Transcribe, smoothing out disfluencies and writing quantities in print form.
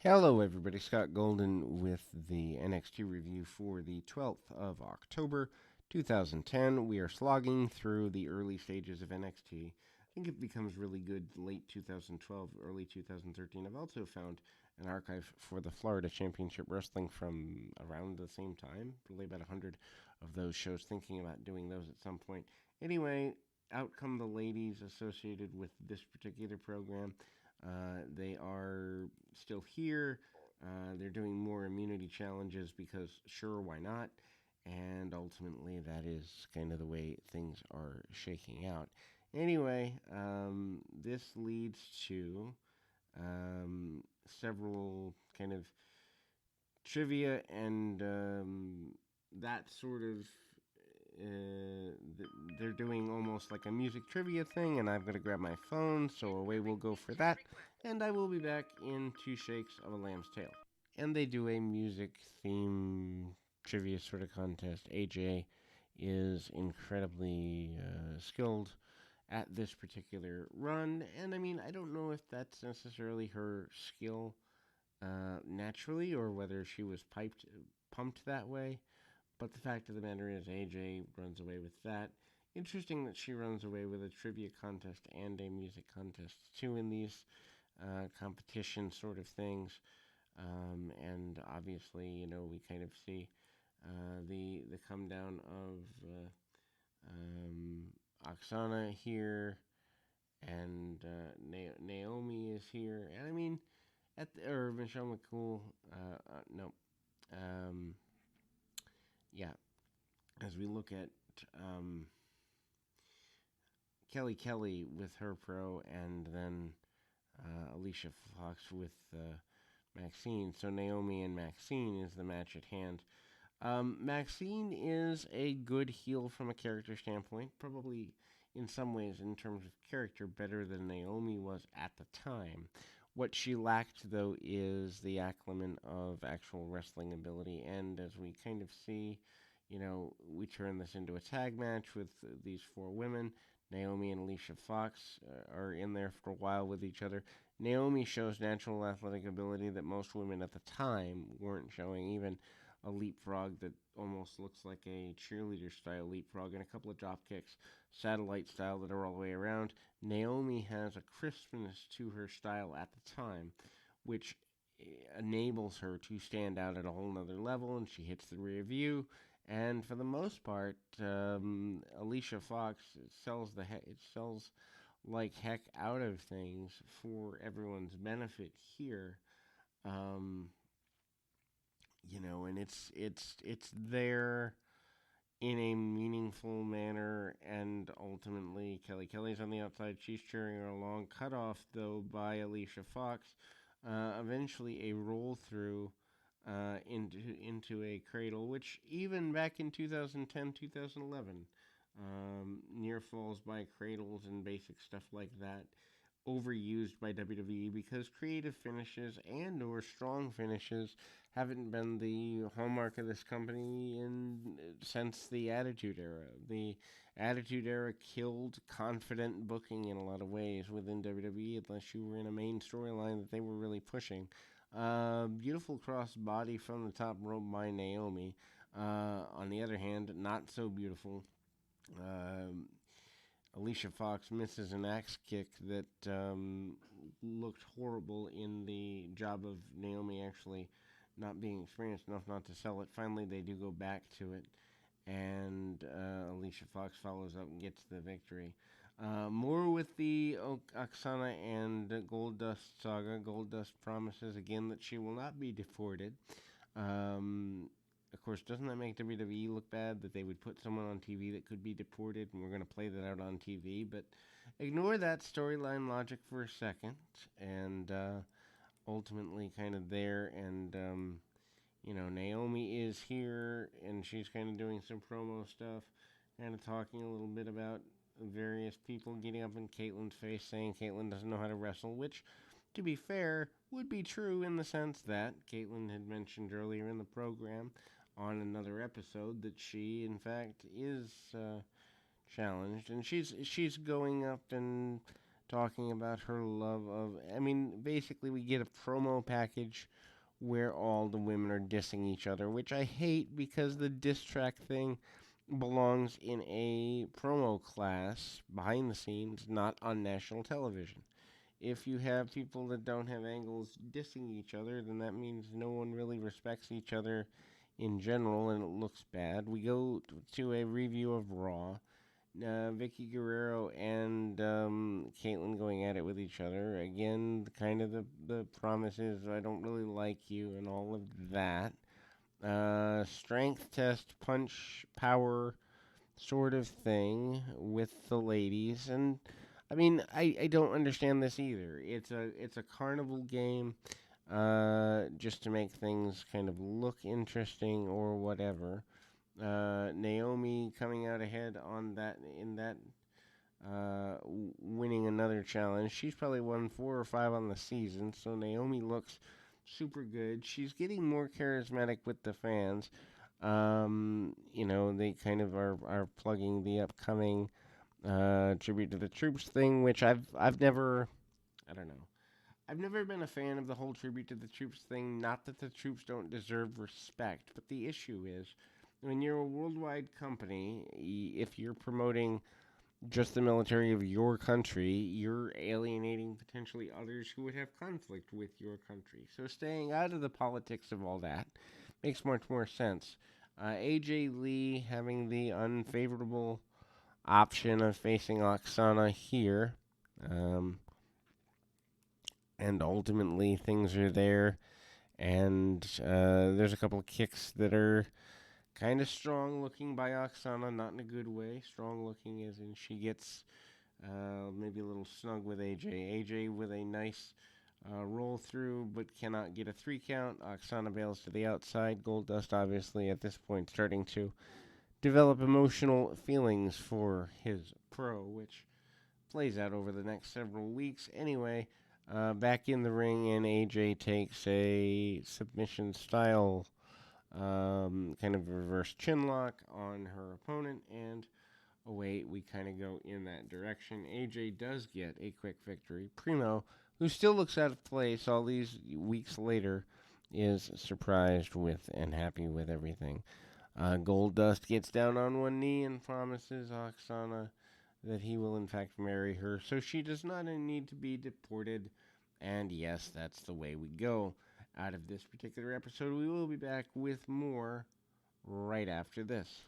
Hello, everybody. Scott Golden with the NXT review for the 12th of October, 2010. We are slogging through the early stages of NXT. I think it becomes really good late 2012, early 2013. I've also found an archive for the Florida Championship Wrestling from around the same time, probably about 100 of those shows, thinking about doing those at some point. Anyway, out come the ladies associated with this particular program. They are still here. They're doing more immunity challenges because, sure, why not? And ultimately, that is kind of the way things are shaking out. Anyway, this leads to several kind of trivia and that sort of they're doing almost like a music trivia thing, and I've got to grab my phone, so away we'll go for that. And I will be back in Two Shakes of a Lamb's Tail. And they do a music theme trivia sort of contest. AJ is incredibly skilled at this particular run, and I mean, I don't know if that's necessarily her skill naturally or whether she was pumped that way. But the fact of the matter is, AJ runs away with that. Interesting that she runs away with a trivia contest and a music contest, too, in these competition sort of things. And obviously, we kind of see the come down of Oksana here, and Naomi is here, and I mean, or Michelle McCool. No, um, yeah, as we look at Kelly with her pro, and then Alicia Fox with Maxine. So Naomi and Maxine is the match at hand. Maxine is a good heel from a character standpoint, probably in some ways, in terms of character, better than Naomi was at the time. What she lacked, though, is the acclimate of actual wrestling ability, and as we kind of see, we turn this into a tag match with these four women. Naomi and Alicia Fox are in there for a while with each other. Naomi shows natural athletic ability that most women at the time weren't showing, even a leapfrog that almost looks like a cheerleader style leapfrog, and a couple of drop kicks, satellite style, that are all the way around. Naomi has a crispness to her style at the time, which enables her to stand out at a whole nother level, and she hits the rear view. And for the most part, Alicia Fox sells like heck out of things for everyone's benefit here. Um, and it's there in a meaningful manner, and ultimately Kelly's on the outside. She's cheering her along. Cut off though by Alicia Fox. Eventually a roll through into a cradle, which even back in 2010, 2011, near falls by cradles and basic stuff like that, overused by WWE because creative finishes and or strong finishes haven't been the hallmark of this company since the Attitude Era. The Attitude Era killed confident booking in a lot of ways within WWE, unless you were in a main storyline that they were really pushing. Beautiful cross body from the top rope by Naomi. On the other hand, not so beautiful. Alicia Fox misses an axe kick that looked horrible in the job of Naomi actually not being experienced enough not to sell it. Finally, they do go back to it, and Alicia Fox follows up and gets the victory. More with the Oksana and Goldust saga. Goldust promises again that she will not be deported. Of course, doesn't that make WWE look bad that they would put someone on TV that could be deported, and we're going to play that out on TV? But ignore that storyline logic for a second, and ultimately kind of there, and Naomi is here, and she's kind of doing some promo stuff, kind of talking a little bit about various people getting up in Caitlin's face, saying Caitlin doesn't know how to wrestle, which, to be fair, would be true in the sense that Caitlin had mentioned earlier in the program on another episode that she, in fact, is challenged, and she's going up and talking about her love of. I mean, basically, we get a promo package where all the women are dissing each other, which I hate because the diss track thing belongs in a promo class behind the scenes, not on national television. If you have people that don't have angles dissing each other, then that means no one really respects each other in general, and it looks bad. We go to a review of Raw. Vicky Guerrero and Caitlyn going at it with each other. Again, kind of the promise is I don't really like you and all of that. Strength test, punch, power sort of thing with the ladies. And I mean, I don't understand this either. It's a carnival game just to make things kind of look interesting or whatever. Naomi coming out ahead on that in that winning another challenge. She's probably won 4 or 5 on the season, so Naomi looks super good. She's getting more charismatic with the fans. They kind of are plugging the upcoming tribute to the troops thing, which I've never, I don't know. I've never been a fan of the whole tribute to the troops thing. Not that the troops don't deserve respect, but the issue is when you're a worldwide company, if you're promoting just the military of your country, you're alienating potentially others who would have conflict with your country. So staying out of the politics of all that makes much more sense. AJ Lee having the unfavorable option of facing Oksana here. Um, and ultimately, things are there. And there's a couple of kicks that are kind of strong looking by Oksana, not in a good way. Strong looking as in she gets maybe a little snug with AJ. AJ with a nice roll through, but cannot get a 3 count. Oksana bails to the outside. Goldust obviously at this point starting to develop emotional feelings for his pro, which plays out over the next several weeks. Anyway, back in the ring, and AJ takes a submission style kind of reverse chin lock on her opponent, and away we kind of go in that direction. AJ does get a quick victory. Primo, who still looks out of place all these weeks later, is surprised with and happy with everything. Goldust gets down on one knee and promises Oksana that he will in fact marry her, so she does not need to be deported. And yes, that's the way we go. Out of this particular episode, we will be back with more right after this.